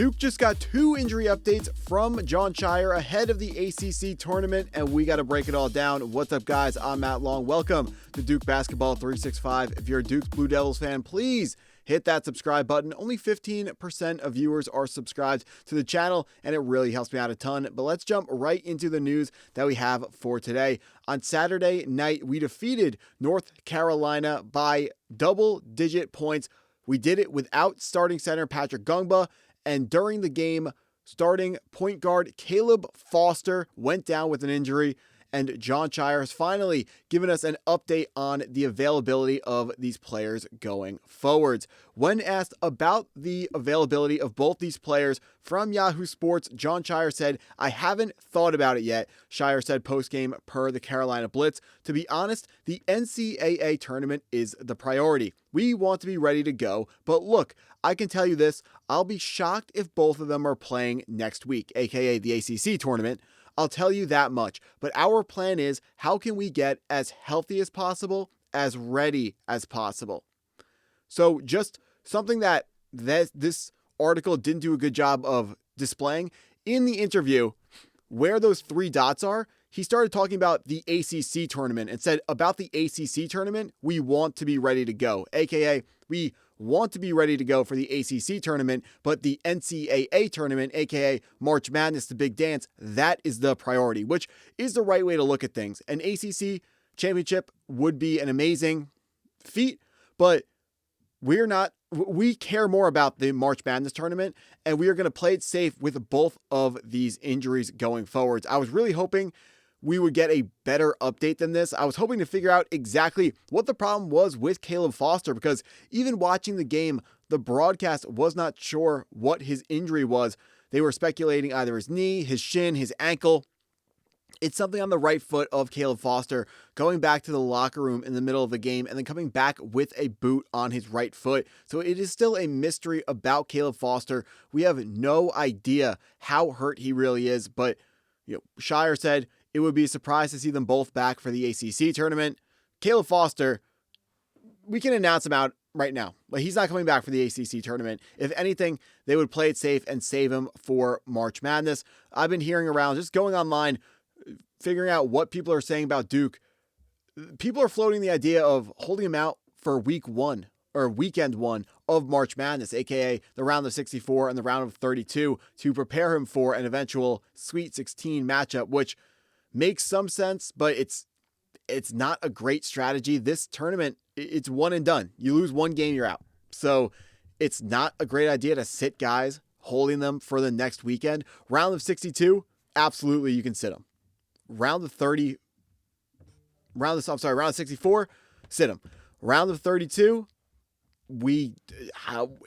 Duke just got 2 injury updates from Jon Scheyer ahead of the ACC tournament, and we got to break it all down. What's up, guys? I'm Matt Long. Welcome to Duke Basketball 365. If you're a Duke Blue Devils fan, please hit that subscribe button. Only 15% of viewers are subscribed to the channel, and it really helps me out a ton. But let's jump right into the news that we have for today. On Saturday night, we defeated North Carolina by double-digit points. We did it without starting center Patrick Gungba, and during the game, starting point guard Caleb Foster went down with an injury, and Jon Scheyer has finally given us an update on the availability of these players going forwards. When asked about the availability of both these players from Yahoo Sports, Jon Scheyer said, "I haven't thought about it yet." Scheyer said post-game per the Carolina Blitz, "To be honest, the NCAA tournament is the priority. We want to be ready to go, but look, I can tell you this, I'll be shocked if both of them are playing next week, aka the ACC tournament. I'll tell you that much, but our plan is how can we get as healthy as possible, as ready as possible." So just something that this article didn't do a good job of displaying. In the interview, where those 3 dots are, he started talking about the ACC tournament and said, about the ACC tournament, we want to be ready to go, aka we want to be ready to go for the ACC tournament, but the NCAA tournament, aka March Madness, the big dance, that is the priority, which is the right way to look at things. An ACC championship would be an amazing feat, but we care more about the March Madness tournament, and we are going to play it safe with both of these injuries going forwards. I was really hoping we would get a better update than this. I was hoping to figure out exactly what the problem was with Caleb Foster, because even watching the game, the broadcast was not sure what his injury was. They were speculating either his knee, his shin, his ankle. It's something on the right foot of Caleb Foster, going back to the locker room in the middle of the game and then coming back with a boot on his right foot. So it is still a mystery about Caleb Foster. We have no idea how hurt he really is, but Scheyer said it would be a surprise to see them both back for the ACC tournament. Caleb Foster, we can announce him out right now. Like, he's not coming back for the ACC tournament. If anything, they would play it safe and save him for March Madness. I've been hearing around, just going online, figuring out what people are saying about Duke. People are floating the idea of holding him out for week 1 or weekend 1 of March Madness, aka the round of 64 and the round of 32, to prepare him for an eventual Sweet 16 matchup, which makes some sense, but it's not a great strategy. This tournament, it's one and done. You lose one game, you're out. So it's not a great idea to sit guys, holding them for the next weekend. Round of 62, absolutely you can sit them. Round of 64, sit them. Round of 32,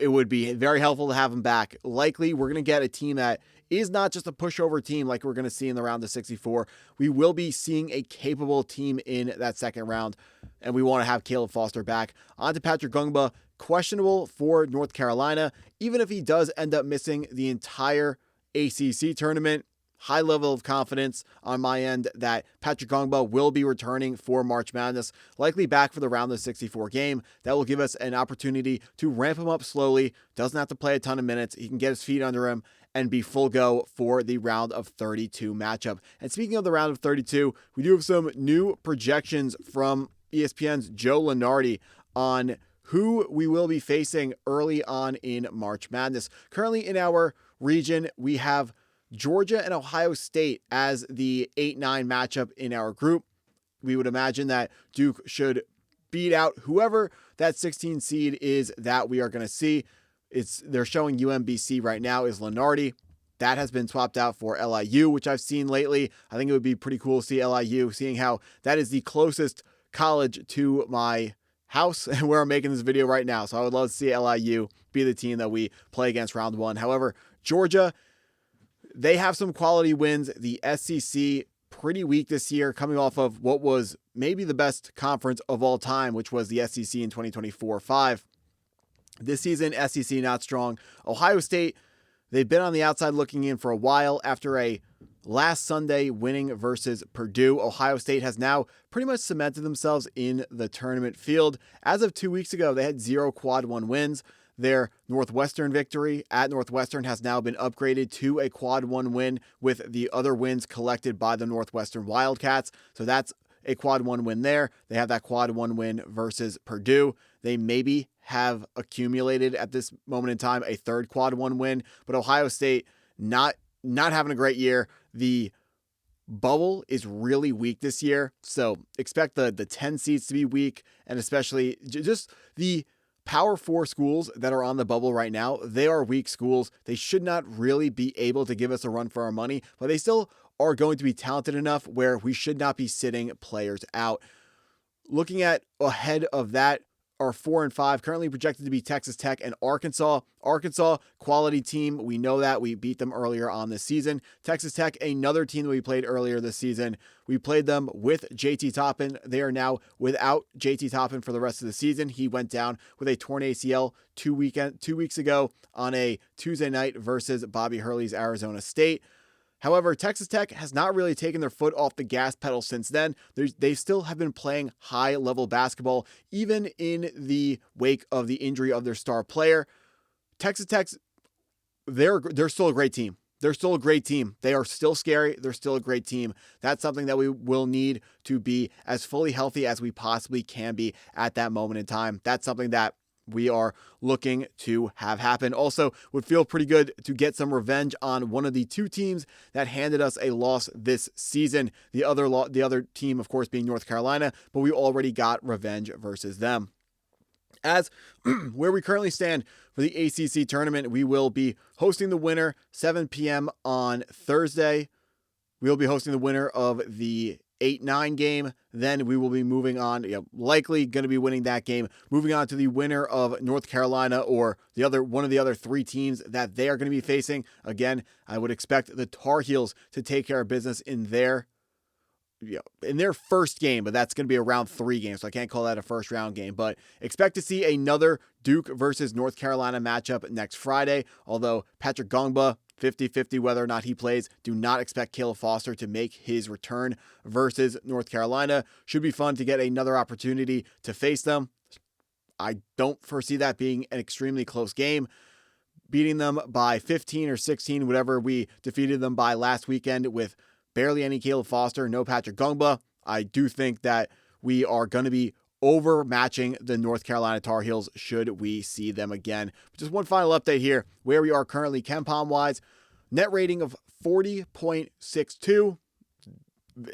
it would be very helpful to have them back. Likely, we're going to get a team that is not just a pushover team like we're going to see in the round of 64. We will be seeing a capable team in that second round, and we want to have Caleb Foster back. On to Patrick Gungba, questionable for North Carolina. Even if he does end up missing the entire ACC tournament, high level of confidence on my end that Patrick Ngongba will be returning for March Madness, likely back for the round of 64 game. That will give us an opportunity to ramp him up slowly. Doesn't have to play a ton of minutes. He can get his feet under him and be full go for the round of 32 matchup. And speaking of the round of 32, we do have some new projections from ESPN's Joe Lunardi on who we will be facing early on in March Madness. Currently in our region, we have Georgia and Ohio State as the 8-9 matchup in our group. We would imagine that Duke should beat out whoever that 16 seed is that we are going to see. They're showing UMBC right now is Lunardi. That has been swapped out for LIU, which I've seen lately. I think it would be pretty cool to see LIU, seeing how that is the closest college to my house and where I'm making this video right now. So I would love to see LIU be the team that we play against round 1. However, Georgia, they have some quality wins. The SEC, pretty weak this year, coming off of what was maybe the best conference of all time, which was the SEC in 2024-5. This season, SEC not strong. Ohio State, they've been on the outside looking in for a while. After a last Sunday winning versus Purdue, Ohio State has now pretty much cemented themselves in the tournament field. As of 2 weeks ago, they had 0 quad 1 wins. their Northwestern victory at Northwestern has now been upgraded to a quad 1 win with the other wins collected by the Northwestern Wildcats. So that's a quad 1 win there. They have that quad 1 win versus Purdue. They maybe have accumulated at this moment in time a third quad 1 win, but Ohio State not having a great year. The bubble is really weak this year, so expect the 10 seeds to be weak, and especially just the Power 4 schools that are on the bubble right now, they are weak schools. They should not really be able to give us a run for our money, but they still are going to be talented enough where we should not be sitting players out. Looking at ahead of that, are 4 and 5, currently projected to be Texas Tech and Arkansas. Arkansas, quality team. We know that. We beat them earlier on this season. Texas Tech, another team that we played earlier this season. We played them with JT Toppin. They are now without JT Toppin for the rest of the season. He went down with a torn ACL 2 weeks ago on a Tuesday night versus Bobby Hurley's Arizona State. However, Texas Tech has not really taken their foot off the gas pedal since then. They still have been playing high-level basketball, even in the wake of the injury of their star player. Texas Tech, they're still a great team. They're still a great team. They are still scary. They're still a great team. That's something that we will need to be as fully healthy as we possibly can be at that moment in time. That's something that we are looking to have happen. Also, would feel pretty good to get some revenge on one of the two teams that handed us a loss this season. The other team, of course, being North Carolina, but we already got revenge versus them. As where we currently stand for the ACC tournament, we will be hosting the winner 7 p.m. on Thursday. We will be hosting the winner of the 8-9 game. Then we will be moving on, likely going to be winning that game, moving on to the winner of North Carolina or one of the other three teams that they are going to be facing. Again, I would expect the Tar Heels to take care of business in their first game, but that's going to be a round 3 game, so I can't call that a first round game. But expect to see another Duke versus North Carolina matchup next Friday, although Patrick Gungba, 50-50 whether or not he plays. Do not expect Caleb Foster to make his return versus North Carolina. Should be fun to get another opportunity to face them. I don't foresee that being an extremely close game. Beating them by 15 or 16, whatever we defeated them by last weekend with barely any Caleb Foster, no Patrick Gungba. I do think that we are going to be overmatching the North Carolina Tar Heels should we see them again. Just one final update here, where we are currently KenPom-wise. Net rating of 40.62.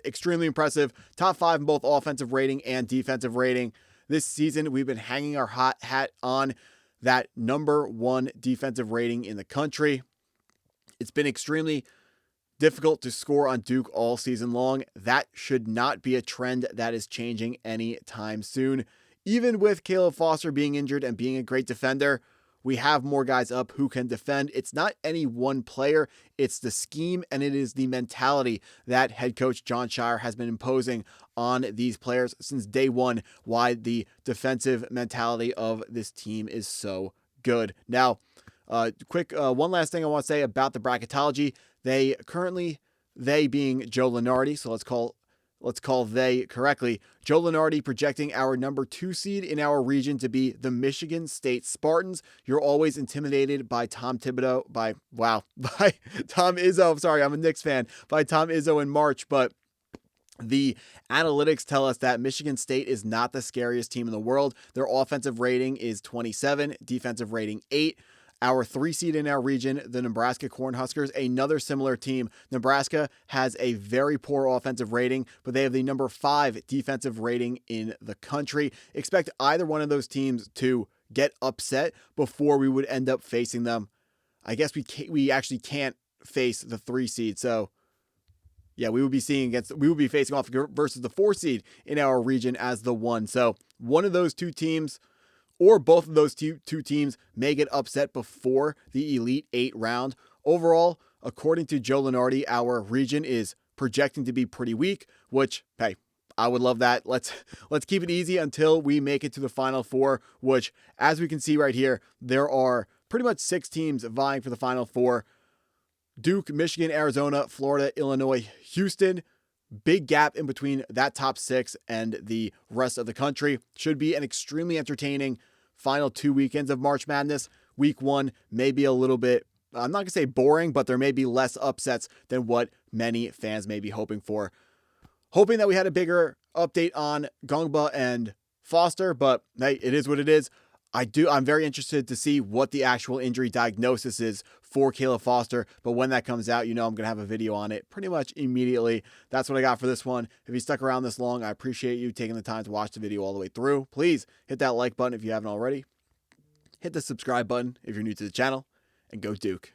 Extremely impressive. Top 5 in both offensive rating and defensive rating. This season, we've been hanging our hot hat on that number 1 defensive rating in the country. It's been extremely difficult to score on Duke all season long. That should not be a trend that is changing anytime soon. Even with Caleb Foster being injured and being a great defender, we have more guys up who can defend. It's not any one player. It's the scheme, and it is the mentality that head coach Jon Scheyer has been imposing on these players since day one, why the defensive mentality of this team is so good. Now, quick, one last thing I want to say about the bracketology. They being Joe Lunardi, so let's call they correctly. Joe Lunardi projecting our number 2 seed in our region to be the Michigan State Spartans. You're always intimidated by Tom Thibodeau, by Tom Izzo. I'm sorry, I'm a Knicks fan, by Tom Izzo in March, but the analytics tell us that Michigan State is not the scariest team in the world. Their offensive rating is 27, defensive rating 8. Our 3 seed in our region, the Nebraska Cornhuskers, another similar team. Nebraska has a very poor offensive rating, but they have the number 5 defensive rating in the country. Expect either one of those teams to get upset before we would end up facing them. I guess we actually can't face the 3 seed, so yeah, we would be facing off versus the 4 seed in our region as the 1. So one of those 2 teams, or both of those two teams, may get upset before the Elite 8 round. Overall, according to Joe Lunardi, our region is projecting to be pretty weak, which, hey, I would love that. Let's keep it easy until we make it to the Final Four, which, as we can see right here, there are pretty much 6 teams vying for the Final Four. Duke, Michigan, Arizona, Florida, Illinois, Houston. Big gap in between that top 6 and the rest of the country. Should be an extremely entertaining final 2 weekends of March Madness. Week 1 may be a little bit, I'm not going to say boring, but there may be less upsets than what many fans may be hoping for. Hoping that we had a bigger update on Gungba and Foster, but hey, it is what it is. I'm very interested to see what the actual injury diagnosis is for Caleb Foster, but when that comes out, I'm going to have a video on it pretty much immediately. That's what I got for this one. If you stuck around this long, I appreciate you taking the time to watch the video all the way through. Please hit that like button if you haven't already. Hit the subscribe button if you're new to the channel, and go Duke.